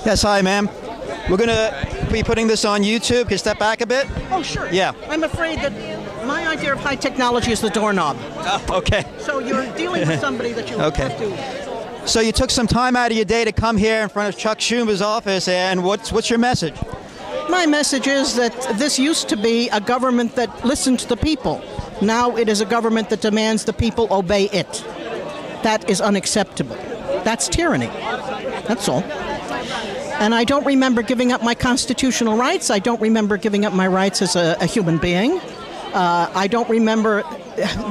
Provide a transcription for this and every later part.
Yes, hi, ma'am. We're going to be putting this on YouTube. Can you step back a bit? Oh, sure. Yeah. I'm afraid that my idea of high technology is the doorknob. Oh, okay. So you're dealing with somebody that you Okay. have to... So you took some time out of your day to come here in front of Chuck Schumer's office, and what's your message? My message is that this used to be a government that listened to the people. Now it is a government that demands the people obey it. That is unacceptable. That's tyranny. That's all. And I don't remember giving up my constitutional rights. I don't remember giving up my rights as a human being. I don't remember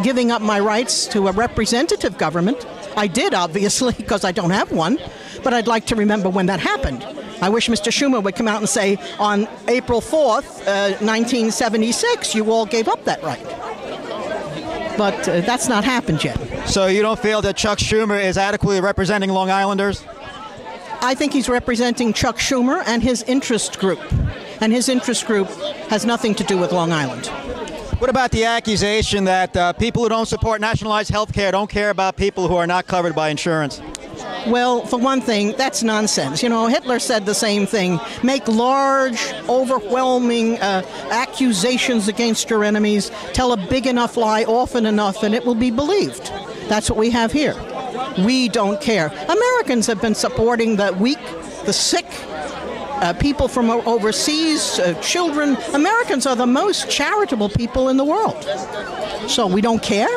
giving up my rights to a representative government. I did, obviously, because I don't have one. But I'd like to remember when that happened. I wish Mr. Schumer would come out and say, on April 4th, 1976, you all gave up that right. But that's not happened yet. So you don't feel that Chuck Schumer is adequately representing Long Islanders? I think he's representing Chuck Schumer and his interest group. And his interest group has nothing to do with Long Island. What about the accusation that people who don't support nationalized health care don't care about people who are not covered by insurance? Well, for one thing, that's nonsense. You know, Hitler said the same thing. Make large, overwhelming accusations against your enemies. Tell a big enough lie often enough, and it will be believed. That's what we have here. We don't care. Americans have been supporting the weak, the sick, people from overseas, children. Americans are the most charitable people in the world. So we don't care?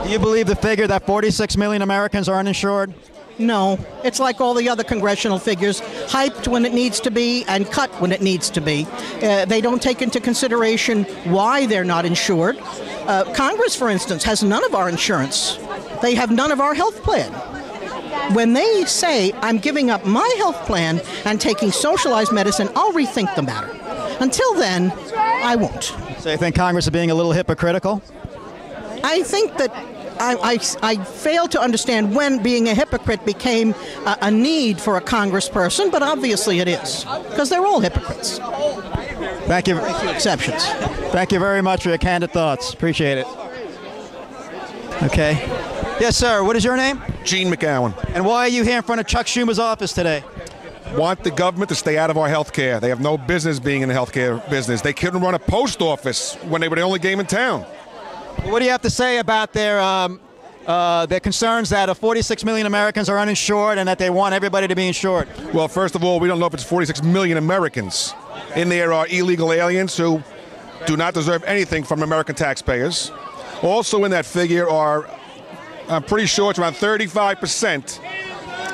Do you believe the figure that 46 million Americans are uninsured? No. It's like all the other congressional figures, hyped when it needs to be and cut when it needs to be. They don't take into consideration why they're not insured. Congress, for instance, has none of our insurance. They have none of our health plan. When they say, I'm giving up my health plan and taking socialized medicine, I'll rethink the matter. Until then, I won't. So you think Congress is being a little hypocritical? I think that I fail to understand when being a hypocrite became a need for a congressperson, but obviously it is, because they're all hypocrites. Thank you. Very few exceptions. Thank you very much for your candid thoughts. Appreciate it. Okay. Yes, sir. What is your name? Gene McGowan. And why are you here in front of Chuck Schumer's office today? Want the government to stay out of our health care. They have no business being in the health care business. They couldn't run a post office when they were the only game in town. What do you have to say about their concerns that 46 million Americans are uninsured and that they want everybody to be insured? Well, first of all, we don't know if it's 46 million Americans. In there are illegal aliens who do not deserve anything from American taxpayers. Also in that figure are, I'm pretty sure it's around 35%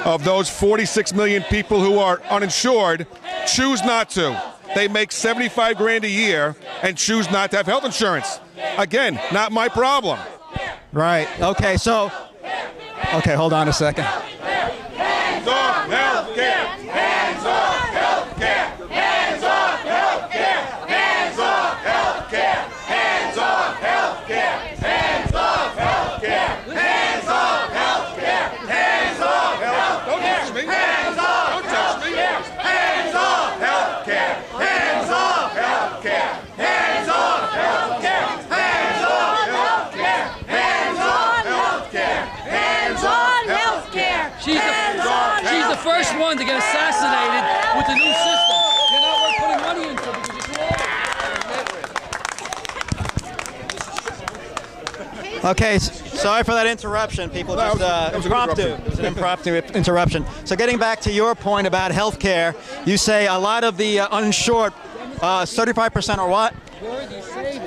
of those 46 million people who are uninsured choose not to. They make 75 grand a year and choose not to have health insurance. Again, not my problem. Right. Okay, so... Okay, hold on a second. Hands off health care! Hands off health care! Hands off health care! Hands off health care! Hands off health care! Hands off health care! Hands off health care! Hands off health care! Don't touch me! Hands off! Don't touch me! Hands off health care! Hands off health care! Hands off health care! Hands off health care! Hands off health care! Hands off health care! She's the first one to get assassinated with the new system. You're not worth putting money into because you're too old. Okay, sorry for that interruption, people. Just impromptu. It was an impromptu interruption. So getting back to your point about health care, you say a lot of the uninsured, 35% are what?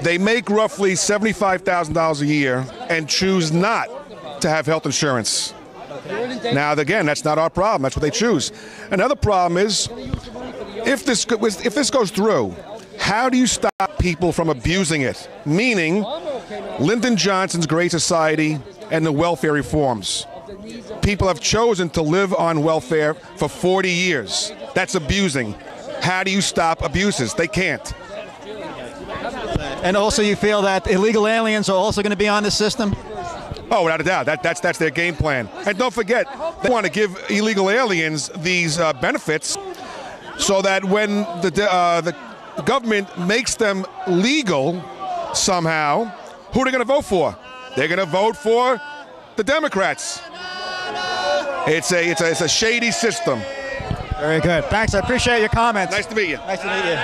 They make roughly $75,000 a year and choose not to have health insurance. Now, again, that's not our problem. That's what they choose. Another problem is, if this goes through, how do you stop people from abusing it? Meaning, Lyndon Johnson's Great Society and the welfare reforms. People have chosen to live on welfare for 40 years. That's abusing. How do you stop abuses? They can't. And also you feel that illegal aliens are also going to be on the system? Oh, without a doubt. That's their game plan. And don't forget, they want to give illegal aliens these benefits so that when the government makes them legal somehow, who are they going to vote for? They're going to vote for the Democrats. It's a shady system. Very good. Thanks. I appreciate your comments. Nice to meet you. Nice to meet you.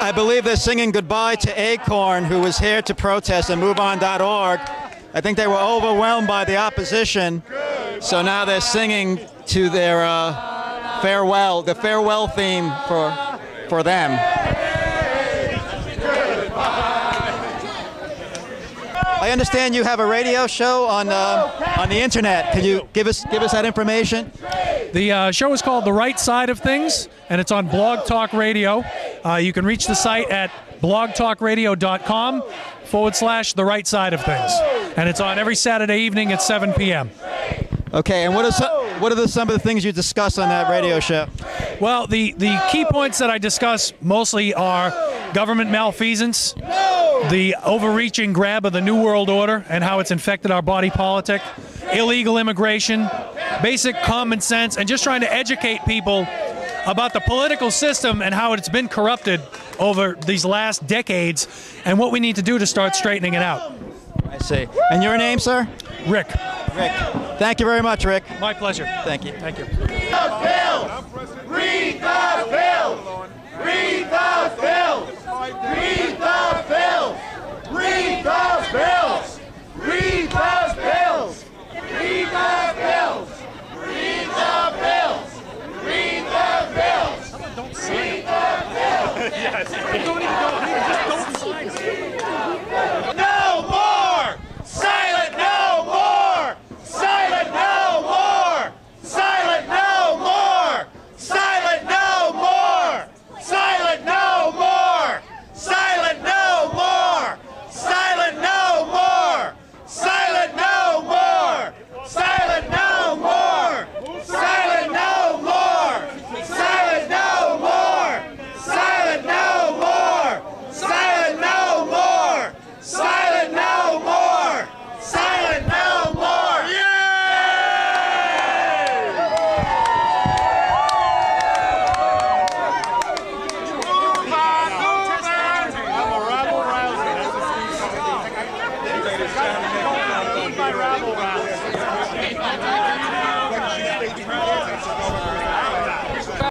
I believe they're singing goodbye to Acorn, who was here to protest at MoveOn.org. I think they were overwhelmed by the opposition, so now they're singing to their farewell, the farewell theme for them. I understand you have a radio show on the internet. Can you give us that information? The show is called The Right Side of Things, and it's on Blog Talk Radio. You can reach the site at blogtalkradio.com/The Right Side of Things. And it's on every Saturday evening at 7 p.m. Okay, and what are some of the things you discuss on that radio show? Well, the key points that I discuss mostly are government malfeasance, the overreaching grab of the New World Order and how it's infected our body politic, illegal immigration, basic common sense, and just trying to educate people about the political system and how it's been corrupted over these last decades and what we need to do to start straightening it out. I see. And your name, sir? Rick. Rick. Thank you very much, Rick. My pleasure. Thank you. Thank you. Read the